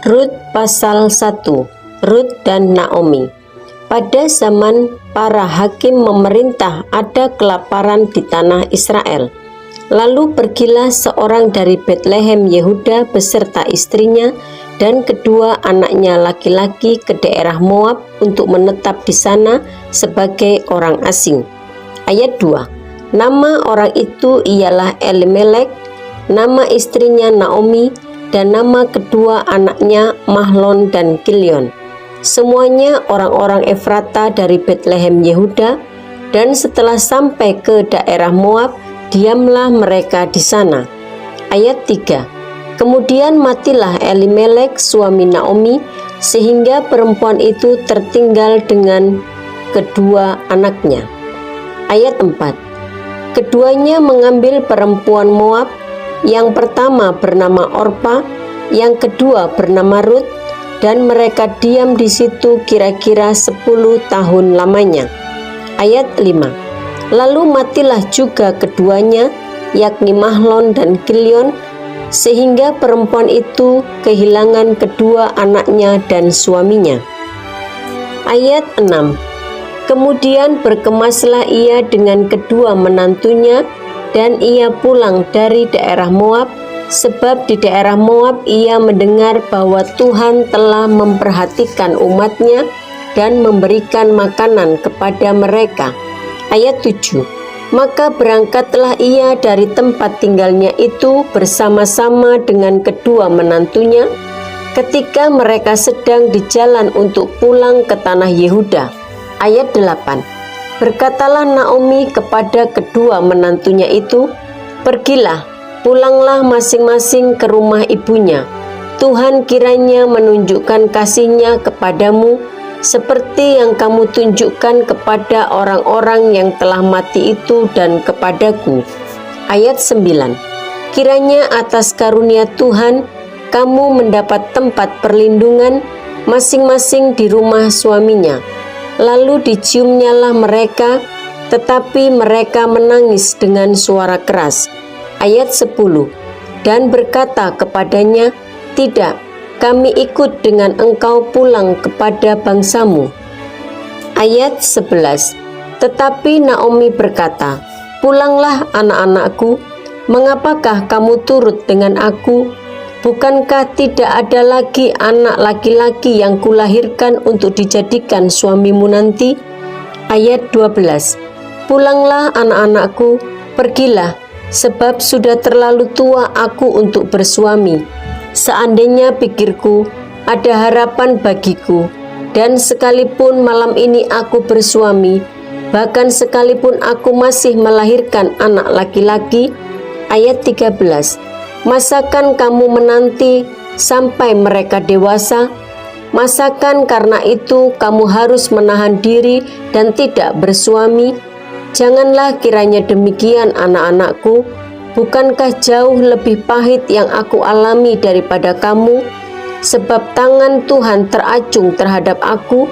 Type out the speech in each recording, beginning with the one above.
Rut pasal 1. Rut dan Naomi. Pada zaman para hakim memerintah ada kelaparan di tanah Israel. Lalu pergilah seorang dari Betlehem Yehuda beserta istrinya dan kedua anaknya laki-laki ke daerah Moab untuk menetap di sana sebagai orang asing. Ayat 2. Nama orang itu ialah Elimelek, nama istrinya Naomi, dan nama kedua anaknya Mahlon dan Kilion. Semuanya orang-orang Efrata dari Betlehem Yehuda, dan setelah sampai ke daerah Moab, diamlah mereka di sana. Ayat 3. Kemudian matilah Elimelek suami Naomi, sehingga perempuan itu tertinggal dengan kedua anaknya. Ayat 4. Keduanya mengambil perempuan Moab, yang pertama bernama Orpa, yang kedua bernama Rut, dan mereka diam di situ kira-kira 10 tahun lamanya. Ayat 5. Lalu matilah juga keduanya, yakni Mahlon dan Kilion, sehingga perempuan itu kehilangan kedua anaknya dan suaminya. Ayat 6. Kemudian berkemaslah ia dengan kedua menantunya, dan ia pulang dari daerah Moab, sebab di daerah Moab ia mendengar bahwa Tuhan telah memperhatikan umatnya dan memberikan makanan kepada mereka. Ayat 7. Maka berangkatlah ia dari tempat tinggalnya itu bersama-sama dengan kedua menantunya ketika mereka sedang di jalan untuk pulang ke tanah Yehuda. Ayat 8. Berkatalah Naomi kepada kedua menantunya itu, "Pergilah, pulanglah masing-masing ke rumah ibunya. Tuhan kiranya menunjukkan kasih-Nya kepadamu, seperti yang kamu tunjukkan kepada orang-orang yang telah mati itu dan kepadaku." Ayat 9. Kiranya atas karunia Tuhan, kamu mendapat tempat perlindungan masing-masing di rumah suaminya. Lalu diciumnyalah mereka, tetapi mereka menangis dengan suara keras. Ayat 10. Dan berkata kepadanya, "Tidak, kami ikut dengan engkau pulang kepada bangsamu." Ayat 11. Tetapi Naomi berkata, "Pulanglah anak-anakku, mengapakah kamu turut dengan aku? Bukankah tidak ada lagi anak laki-laki yang kulahirkan untuk dijadikan suamimu nanti?" Ayat 12. Pulanglah anak-anakku, pergilah, sebab sudah terlalu tua aku untuk bersuami. Seandainya pikirku, ada harapan bagiku, dan sekalipun malam ini aku bersuami, bahkan sekalipun aku masih melahirkan anak laki-laki. Ayat 13. Masakan kamu menanti sampai mereka dewasa? Masakan karena itu kamu harus menahan diri dan tidak bersuami? Janganlah kiranya demikian, anak-anakku. Bukankah jauh lebih pahit yang aku alami daripada kamu? Sebab tangan Tuhan teracung terhadap aku.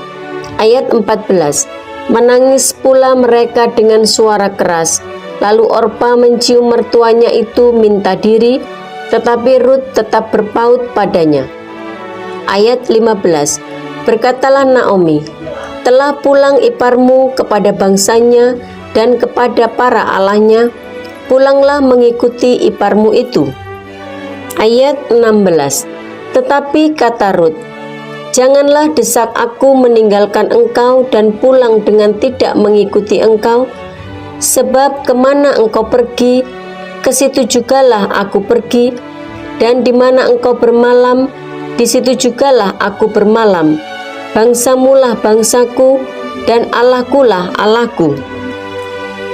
Ayat 14. Menangis pula mereka dengan suara keras. Lalu Orpa mencium mertuanya itu minta diri, tetapi Rut tetap berpaut padanya. Ayat 15. Berkatalah Naomi, "Telah pulang iparmu kepada bangsanya dan kepada para allahnya, pulanglah mengikuti iparmu itu." Ayat 16. Tetapi kata Rut, "Janganlah desak aku meninggalkan engkau dan pulang dengan tidak mengikuti engkau, sebab kemana engkau pergi, ke situ jugalah aku pergi, dan di mana engkau bermalam, di situ jugalah aku bermalam. Bangsamulah bangsaku, dan Allahkulah Allahku."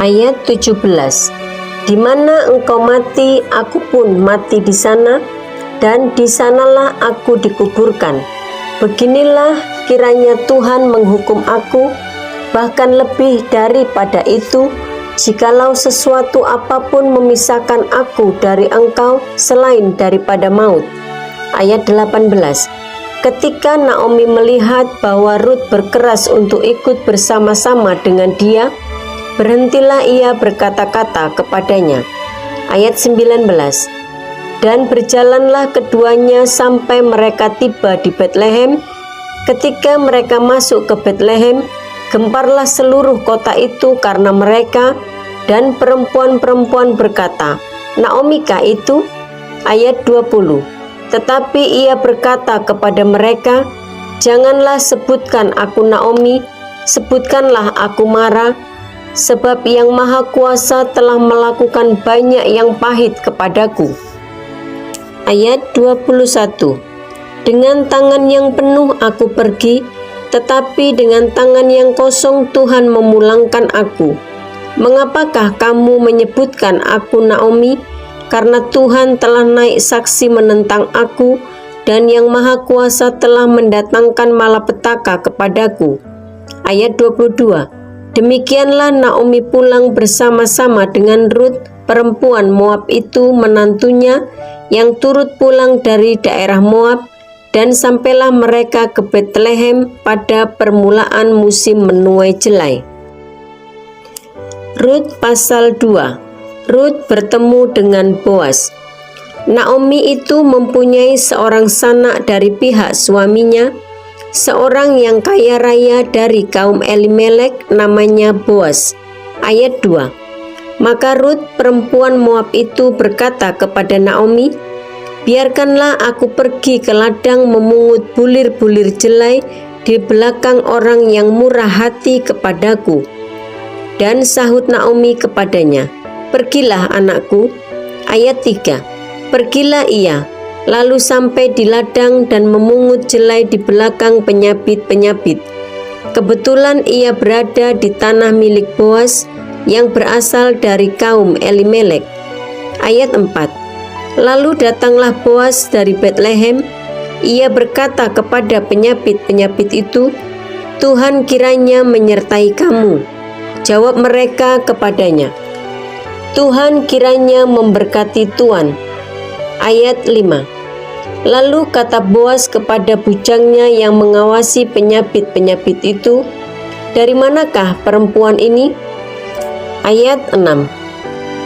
Ayat 17. Di mana engkau mati, aku pun mati di sana, dan di sanalah aku dikuburkan. Beginilah kiranya Tuhan menghukum aku, bahkan lebih daripada itu, jikalau sesuatu apapun memisahkan aku dari engkau selain daripada maut. Ayat 18. Ketika Naomi melihat bahwa Rut berkeras untuk ikut bersama-sama dengan dia, berhentilah ia berkata-kata kepadanya. Ayat 19. Dan berjalanlah keduanya sampai mereka tiba di Betlehem. Ketika mereka masuk ke Betlehem, gemparlah seluruh kota itu karena mereka, dan perempuan-perempuan berkata, "Naomi kah itu?" Ayat 20. Tetapi ia berkata kepada mereka, "Janganlah sebutkan aku Naomi, sebutkanlah aku Mara, sebab Yang Maha Kuasa telah melakukan banyak yang pahit kepadaku." Ayat 21. Dengan tangan yang penuh aku pergi, tetapi dengan tangan yang kosong Tuhan memulangkan aku. Mengapakah kamu menyebutkan aku Naomi? Karena Tuhan telah naik saksi menentang aku, dan Yang Maha Kuasa telah mendatangkan malapetaka kepadaku. Ayat 22. Demikianlah Naomi pulang bersama-sama dengan Rut, perempuan Moab itu, menantunya, yang turut pulang dari daerah Moab, dan sampailah mereka ke Betlehem pada permulaan musim menuai jelai. Rut pasal 2. Rut bertemu dengan Boas. Naomi itu mempunyai seorang sanak dari pihak suaminya, seorang yang kaya raya dari kaum Elimelek, namanya Boas. Ayat 2. Maka Rut, perempuan Moab itu, berkata kepada Naomi, "Biarkanlah aku pergi ke ladang memungut bulir-bulir jelai di belakang orang yang murah hati kepadaku." Dan sahut Naomi kepadanya, "Pergilah anakku." Ayat 3. Pergilah ia, lalu sampai di ladang dan memungut jelai di belakang penyabit-penyabit. Kebetulan ia berada di tanah milik Boas yang berasal dari kaum Elimelek. Ayat 4. Lalu datanglah Boas dari Betlehem. Ia berkata kepada penyabit-penyabit itu, "Tuhan kiranya menyertai kamu." Jawab mereka kepadanya, "Tuhan kiranya memberkati tuan." Ayat 5. Lalu kata Boas kepada bujangnya yang mengawasi penyabit-penyabit itu, "Dari manakah perempuan ini?" Ayat 6.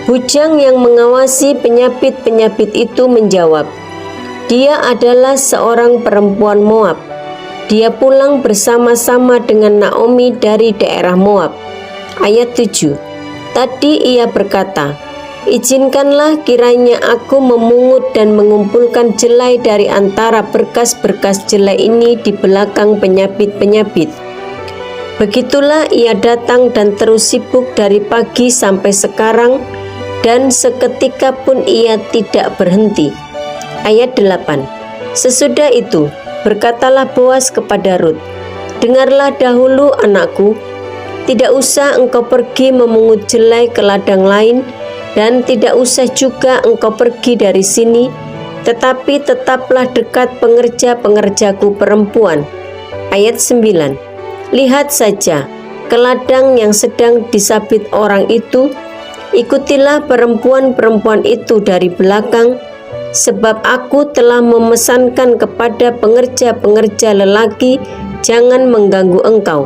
Bujang yang mengawasi penyabit-penyabit itu menjawab, "Dia adalah seorang perempuan Moab. Dia pulang bersama-sama dengan Naomi dari daerah Moab." Ayat 7. Tadi ia berkata, "Izinkanlah kiranya aku memungut dan mengumpulkan jelai dari antara berkas-berkas jelai ini di belakang penyabit-penyabit." Begitulah ia datang dan terus sibuk dari pagi sampai sekarang, dan seketika pun ia tidak berhenti. Ayat 8. Sesudah itu, berkatalah Boas kepada Rut, "Dengarlah dahulu anakku, tidak usah engkau pergi memungut jelai ke ladang lain, dan tidak usah juga engkau pergi dari sini, tetapi tetaplah dekat pengerja-pengerjaku perempuan." Ayat 9. Lihat saja ke ladang yang sedang disabit orang itu, ikutilah perempuan-perempuan itu dari belakang, sebab aku telah memesankan kepada pengerja-pengerja lelaki, jangan mengganggu engkau.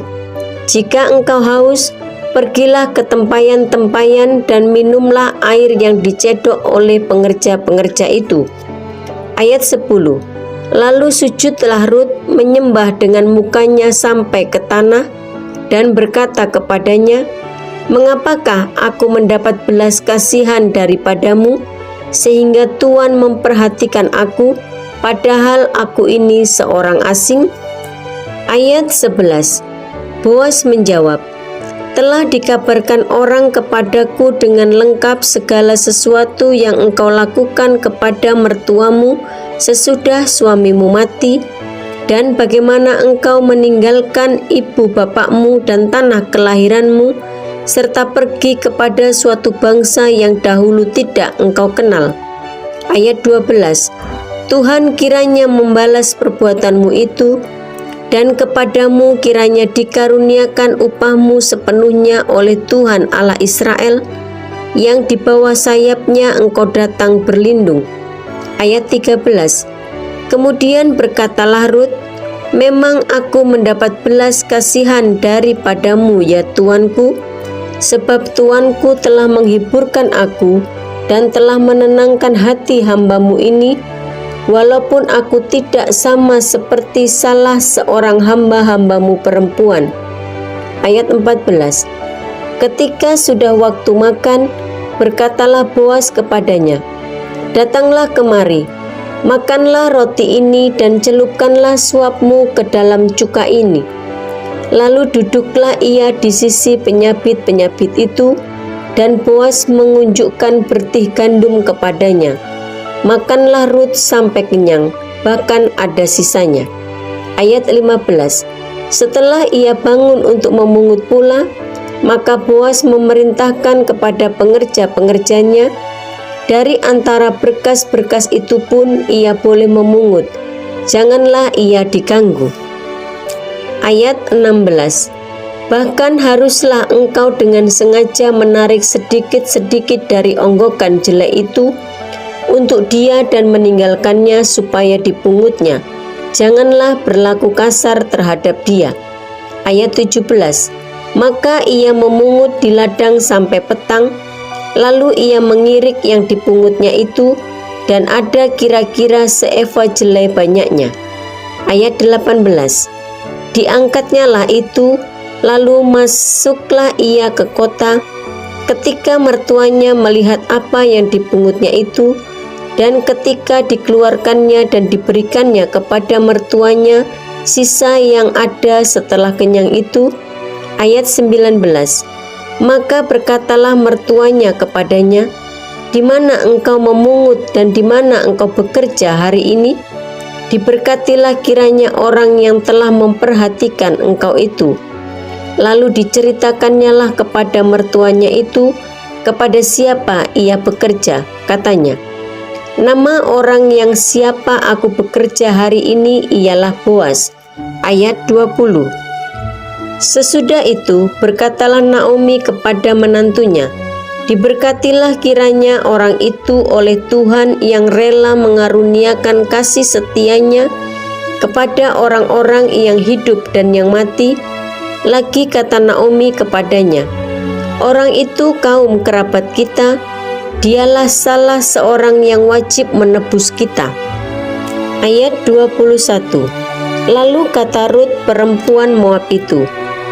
Jika engkau haus, pergilah ke tempayan-tempayan dan minumlah air yang dicedok oleh pengerja-pengerja itu. Ayat 10. Lalu sujudlah Rut menyembah dengan mukanya sampai ke tanah dan berkata kepadanya, "Mengapakah aku mendapat belas kasihan daripadamu, sehingga Tuhan memperhatikan aku, padahal aku ini seorang asing?" Ayat 11. Boas menjawab, "Telah dikabarkan orang kepadaku dengan lengkap segala sesuatu yang engkau lakukan kepada mertuamu sesudah suamimu mati, dan bagaimana engkau meninggalkan ibu bapakmu dan tanah kelahiranmu, serta pergi kepada suatu bangsa yang dahulu tidak engkau kenal." Ayat 12. Tuhan kiranya membalas perbuatanmu itu, dan kepadamu kiranya dikaruniakan upahmu sepenuhnya oleh Tuhan Allah Israel, yang di bawah sayapnya engkau datang berlindung. Ayat 13. Kemudian berkatalah Rut, "Memang aku mendapat belas kasihan daripadamu ya tuanku, sebab tuanku telah menghiburkan aku dan telah menenangkan hati hamba-Mu ini, walaupun aku tidak sama seperti salah seorang hamba-hamba-Mu perempuan. Ayat 14. Ketika sudah waktu makan, berkatalah Boas kepadanya, "Datanglah kemari, makanlah roti ini dan celupkanlah suapmu ke dalam cuka ini." Lalu duduklah ia di sisi penyabit-penyabit itu, dan Boas mengunjukkan bertih gandum kepadanya. Makanlah Rut sampai kenyang, bahkan ada sisanya. Ayat 15. Setelah ia bangun untuk memungut pula, maka Boas memerintahkan kepada pengerja-pengerjanya, dari antara berkas-berkas itu pun ia boleh memungut, janganlah ia diganggu. Ayat 16. Bahkan haruslah engkau dengan sengaja menarik sedikit-sedikit dari onggokan jelek itu untuk dia dan meninggalkannya supaya dipungutnya. Janganlah berlaku kasar terhadap dia. Ayat 17. Maka ia memungut di ladang sampai petang, lalu ia mengirik yang dipungutnya itu, dan ada kira-kira seeva jelai banyaknya. Ayat 18. Diangkatnya lah itu, lalu masuklah ia ke kota. Ketika mertuanya melihat apa yang dipungutnya itu, dan ketika dikeluarkannya dan diberikannya kepada mertuanya sisa yang ada setelah kenyang itu. Ayat 19. Maka berkatalah mertuanya kepadanya, "Di mana engkau memungut dan di mana engkau bekerja hari ini? Diberkatilah kiranya orang yang telah memperhatikan engkau itu." Lalu diceritakannya lah kepada mertuanya itu, kepada siapa ia bekerja. Katanya, "Nama orang yang siapa aku bekerja hari ini ialah Boas." Ayat 20. Sesudah itu berkatalah Naomi kepada menantunya, "Diberkatilah kiranya orang itu oleh Tuhan yang rela mengaruniakan kasih setianya kepada orang-orang yang hidup dan yang mati." Lagi kata Naomi kepadanya, "Orang itu kaum kerabat kita, dialah salah seorang yang wajib menebus kita." Ayat 21. Lalu kata Rut perempuan Moab itu,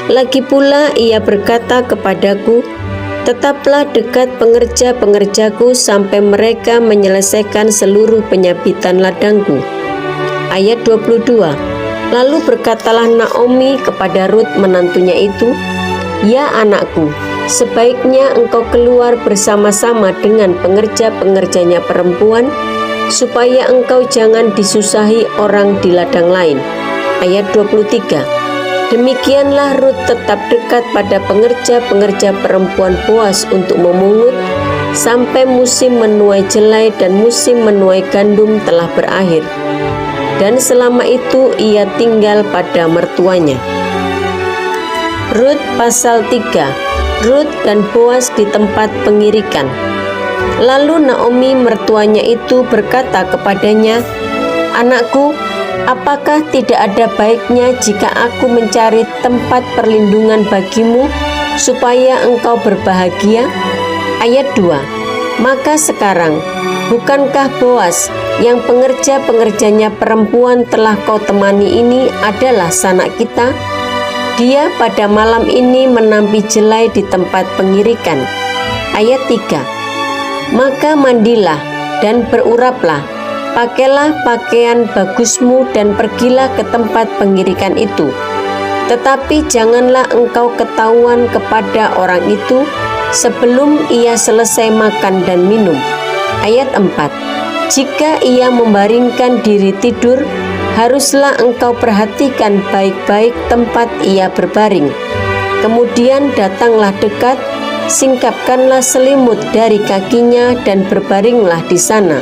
"Lagi pula ia berkata kepadaku, tetaplah dekat pengerja-pengerjaku sampai mereka menyelesaikan seluruh penyabitan ladangku." Ayat 22. Lalu berkatalah Naomi kepada Rut menantunya itu, "Ya anakku, sebaiknya engkau keluar bersama-sama dengan pengerja-pengerjanya perempuan, supaya engkau jangan disusahi orang di ladang lain." Ayat 23. Demikianlah Rut tetap dekat pada pengerja-pengerja perempuan Boas untuk memungut, sampai musim menuai jelai dan musim menuai gandum telah berakhir. Dan selama itu ia tinggal pada mertuanya. Rut pasal 3. Rut dan Boas di tempat pengirikan. Lalu Naomi mertuanya itu berkata kepadanya, "Anakku, apakah tidak ada baiknya jika aku mencari tempat perlindungan bagimu, supaya engkau berbahagia?" Ayat 2. Maka sekarang, bukankah Boas yang pengerja-pengerjanya perempuan telah kau temani ini adalah sanak kita? Dia pada malam ini menampi jelai di tempat pengirikan. Ayat 3. Maka mandilah dan beruraplah, pakailah pakaian bagusmu dan pergilah ke tempat pengirikan itu. Tetapi janganlah engkau ketahuan kepada orang itu sebelum ia selesai makan dan minum. Ayat 4. Jika ia membaringkan diri tidur, haruslah engkau perhatikan baik-baik tempat ia berbaring. Kemudian datanglah dekat, singkapkanlah selimut dari kakinya dan berbaringlah di sana.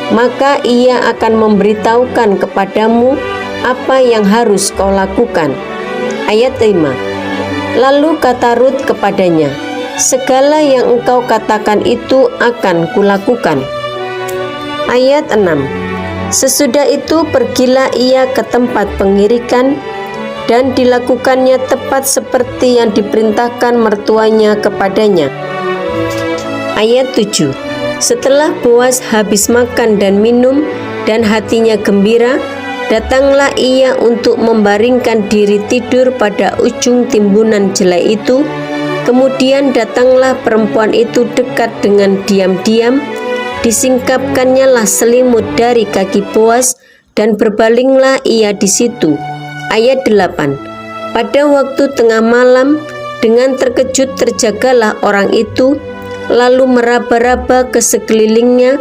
Maka ia akan memberitahukan kepadamu apa yang harus kau lakukan. Ayat 5. Lalu kata Rut kepadanya, "Segala yang engkau katakan itu akan kulakukan." Ayat 6. Sesudah itu pergilah ia ke tempat pengirikan, dan dilakukannya tepat seperti yang diperintahkan mertuanya kepadanya. Ayat 7. Setelah Boas habis makan dan minum dan hatinya gembira, datanglah ia untuk membaringkan diri tidur pada ujung timbunan jelai itu. Kemudian datanglah perempuan itu dekat dengan diam-diam, disingkapkannya lah selimut dari kaki Boas, dan berbalinglah ia di situ. Ayat 8. Pada waktu tengah malam, dengan terkejut terjagalah orang itu, lalu meraba-raba ke sekelilingnya,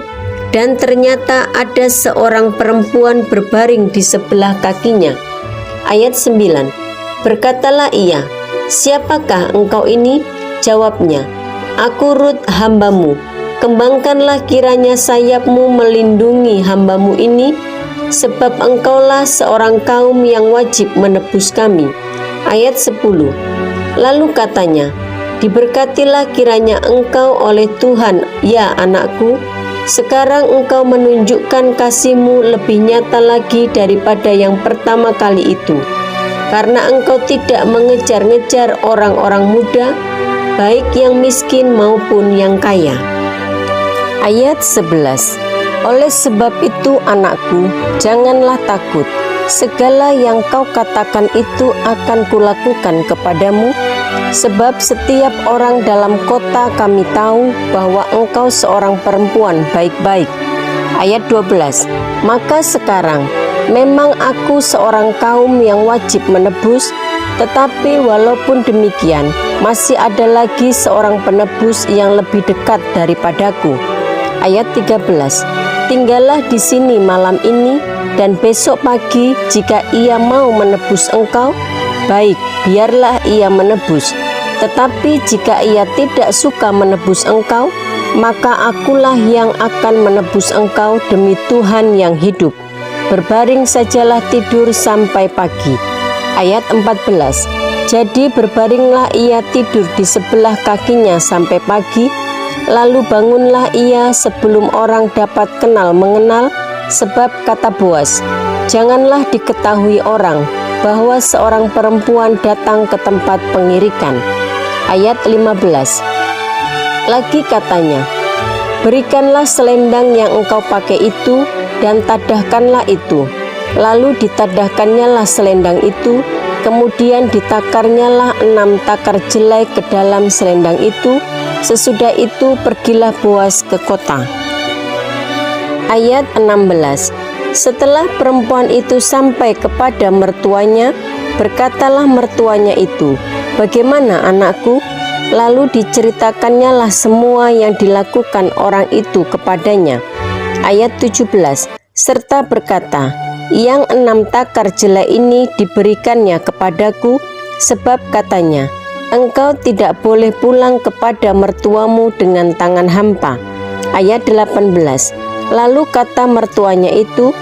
dan ternyata ada seorang perempuan berbaring di sebelah kakinya. Ayat 9. Berkatalah ia, "Siapakah engkau ini?" Jawabnya, "Aku Rut hambamu. Kembangkanlah kiranya sayapmu melindungi hambamu ini, sebab engkaulah seorang kaum yang wajib menebus kami." Ayat 10. Lalu katanya, "Diberkatilah kiranya engkau oleh Tuhan, ya anakku. Sekarang engkau menunjukkan kasih-Mu lebih nyata lagi daripada yang pertama kali itu, karena engkau tidak mengejar-ngejar orang-orang muda, baik yang miskin maupun yang kaya." Ayat 11. Oleh sebab itu anakku, janganlah takut. Segala yang kau katakan itu akan kulakukan kepadamu, sebab setiap orang dalam kota kami tahu bahwa engkau seorang perempuan baik-baik. Ayat 12. Maka sekarang memang aku seorang kaum yang wajib menebus, tetapi walaupun demikian masih ada lagi seorang penebus yang lebih dekat daripadaku. Ayat 13. Tinggallah di sini malam ini, dan besok pagi jika ia mau menebus engkau, baik, biarlah ia menebus. Tetapi jika ia tidak suka menebus engkau, maka akulah yang akan menebus engkau demi Tuhan yang hidup. Berbaring sajalah tidur sampai pagi. Ayat 14. Jadi berbaringlah ia tidur di sebelah kakinya sampai pagi, lalu bangunlah ia sebelum orang dapat kenal mengenal, sebab kata Boas, "Janganlah diketahui orang bahwa seorang perempuan datang ke tempat pengirikan." Ayat 15. Lagi katanya, "Berikanlah selendang yang engkau pakai itu, dan tadahkanlah itu." Lalu ditadahkannya lah selendang itu, kemudian ditakarnyalah 6 takar jelai ke dalam selendang itu. Sesudah itu pergilah Boas ke kota. Ayat 16. Setelah perempuan itu sampai kepada mertuanya, berkatalah mertuanya itu, "Bagaimana anakku?" Lalu diceritakannya lah semua yang dilakukan orang itu kepadanya. Ayat 17. Serta berkata, "Yang 6 takar jelai ini diberikannya kepadaku, sebab katanya, engkau tidak boleh pulang kepada mertuamu dengan tangan hampa." Ayat 18. Lalu kata mertuanya itu,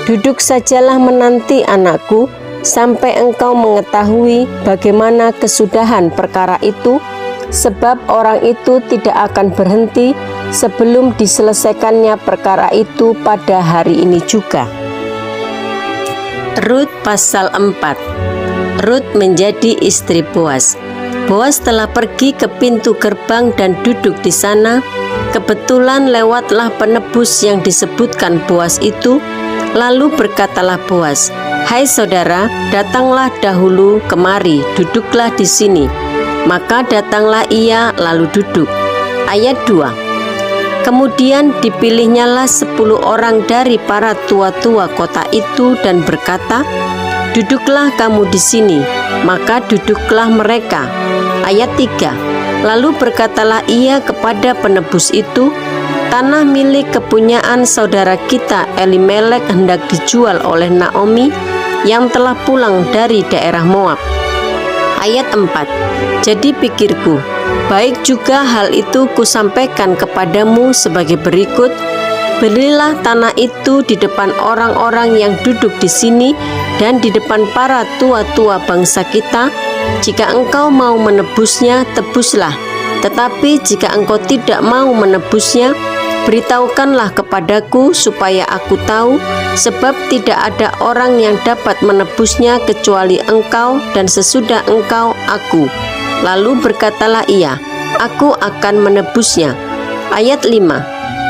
"Duduk sajalah menanti anakku, sampai engkau mengetahui bagaimana kesudahan perkara itu, sebab orang itu tidak akan berhenti sebelum diselesaikannya perkara itu pada hari ini juga." Rut pasal 4. Rut menjadi istri Boas. Boas telah pergi ke pintu gerbang dan duduk di sana. Kebetulan lewatlah penebus yang disebutkan Boas itu. Lalu berkatalah Boas, "Hai saudara, datanglah dahulu kemari, duduklah di sini." Maka datanglah ia lalu duduk. Ayat 2. Kemudian dipilihnyalah 10 orang dari para tua-tua kota itu dan berkata, "Duduklah kamu di sini." Maka duduklah mereka. Ayat 3. Lalu berkatalah ia kepada penebus itu, "Tanah milik kepunyaan saudara kita Elimelek hendak dijual oleh Naomi yang telah pulang dari daerah Moab." Ayat 4. Jadi pikirku, baik juga hal itu kusampaikan kepadamu sebagai berikut: belilah tanah itu di depan orang-orang yang duduk di sini dan di depan para tua-tua bangsa kita. Jika engkau mau menebusnya, tebuslah. Tetapi jika engkau tidak mau menebusnya, beritahukanlah kepadaku supaya aku tahu, sebab tidak ada orang yang dapat menebusnya kecuali engkau, dan sesudah engkau aku. Lalu berkatalah ia, "Aku akan menebusnya." Ayat 5.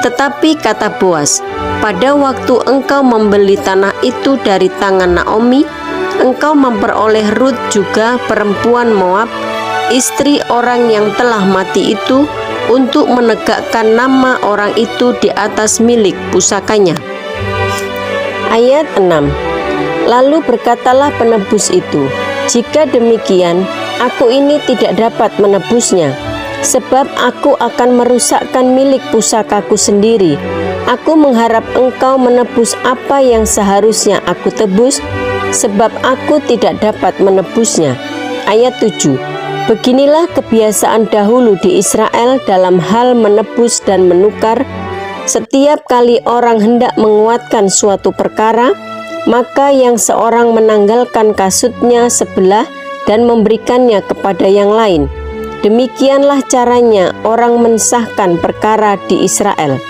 Tetapi kata Boas, pada waktu engkau membeli tanah itu dari tangan Naomi, engkau memperoleh Rut juga perempuan Moab, istri orang yang telah mati itu, untuk menegakkan nama orang itu di atas milik pusakanya. Ayat 6. Lalu berkatalah penebus itu, jika demikian, aku ini tidak dapat menebusnya, sebab aku akan merusakkan milik pusakaku sendiri. Aku mengharap engkau menebus apa yang seharusnya aku tebus, sebab aku tidak dapat menebusnya. Ayat 7. Beginilah kebiasaan dahulu di Israel dalam hal menebus dan menukar. Setiap kali orang hendak menguatkan suatu perkara, maka yang seorang menanggalkan kasutnya sebelah dan memberikannya kepada yang lain. Demikianlah caranya orang mensahkan perkara di Israel.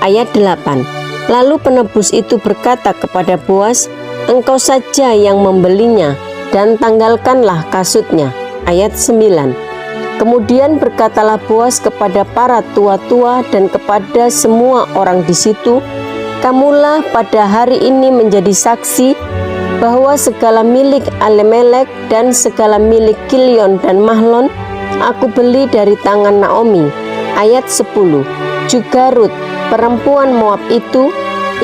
Ayat 8. Lalu penebus itu berkata kepada Boas, engkau saja yang membelinya, dan tanggalkanlah kasutnya. Ayat 9. Kemudian berkatalah Boas kepada para tua-tua dan kepada semua orang di situ, kamulah pada hari ini menjadi saksi bahwa segala milik Elimelek dan segala milik Kilion dan Mahlon aku beli dari tangan Naomi. Ayat 10. Juga Rut, perempuan Moab itu,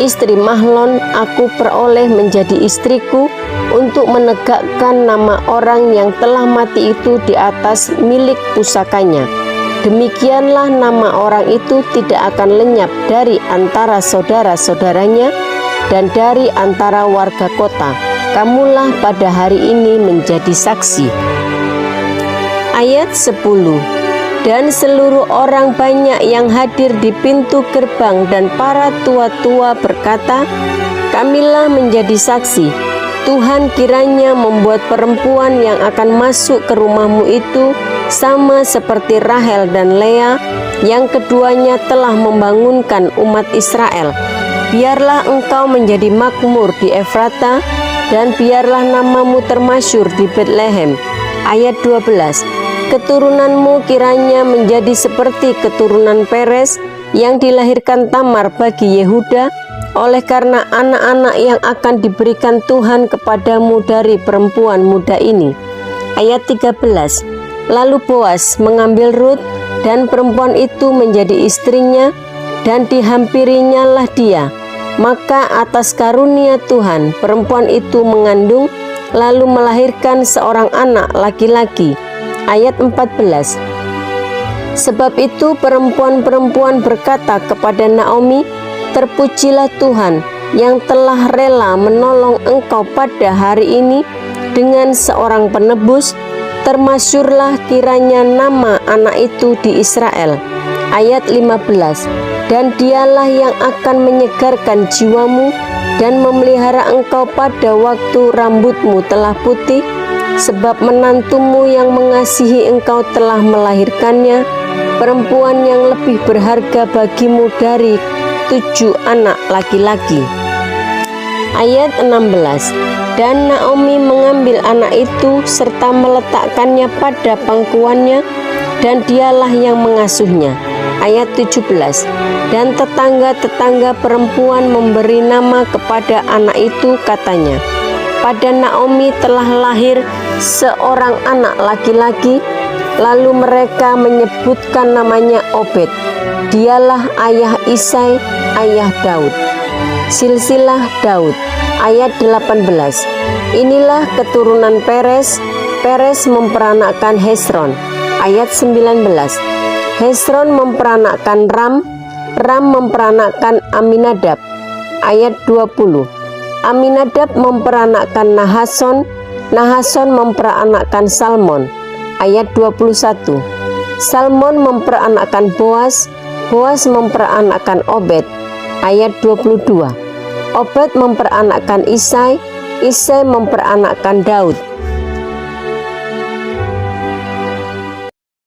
istri Mahlon, aku peroleh menjadi istriku untuk menegakkan nama orang yang telah mati itu di atas milik pusakanya. Demikianlah nama orang itu tidak akan lenyap dari antara saudara-saudaranya dan dari antara warga kota. Kamulah pada hari ini menjadi saksi. Ayat 10. Dan seluruh orang banyak yang hadir di pintu gerbang dan para tua-tua berkata, kamilah menjadi saksi. Tuhan kiranya membuat perempuan yang akan masuk ke rumahmu itu sama seperti Rahel dan Lea, yang keduanya telah membangunkan umat Israel. Biarlah engkau menjadi makmur di Efrata, dan biarlah namamu termasyhur di Betlehem. Ayat 12. Keturunanmu kiranya menjadi seperti keturunan Peres yang dilahirkan Tamar bagi Yehuda, oleh karena anak-anak yang akan diberikan Tuhan kepadamu dari perempuan muda ini. Ayat 13. Lalu Boas mengambil Rut, dan perempuan itu menjadi istrinya, dan dihampirinya lah dia. Maka atas karunia Tuhan, perempuan itu mengandung, lalu melahirkan seorang anak laki-laki. Ayat 14. Sebab itu perempuan-perempuan berkata kepada Naomi, terpujilah Tuhan yang telah rela menolong engkau pada hari ini dengan seorang penebus, termasyhurlah kiranya nama anak itu di Israel. Ayat 15. Dan dialah yang akan menyegarkan jiwamu dan memelihara engkau pada waktu rambutmu telah putih, sebab menantumu yang mengasihi engkau telah melahirkannya, perempuan yang lebih berharga bagimu dari 7 anak laki-laki. Ayat 16. Dan Naomi mengambil anak itu serta meletakkannya pada pangkuannya, dan dialah yang mengasuhnya. Ayat 17. Dan tetangga-tetangga perempuan memberi nama kepada anak itu, katanya, pada Naomi telah lahir seorang anak laki-laki. Lalu mereka menyebutkan namanya Obed. Dialah ayah Isai, ayah Daud. Silsilah Daud. Ayat 18. Inilah keturunan Peres. Peres memperanakkan Hesron. Ayat 19. Hesron memperanakkan Ram. Ram memperanakkan Aminadab. Ayat 20. Aminadab memperanakkan Nahason. Nahason memperanakkan Salmon. Ayat 21. Salmon memperanakkan Boas. Boas memperanakkan Obed. Ayat 22. Obed memperanakkan Isai. Isai memperanakkan Daud.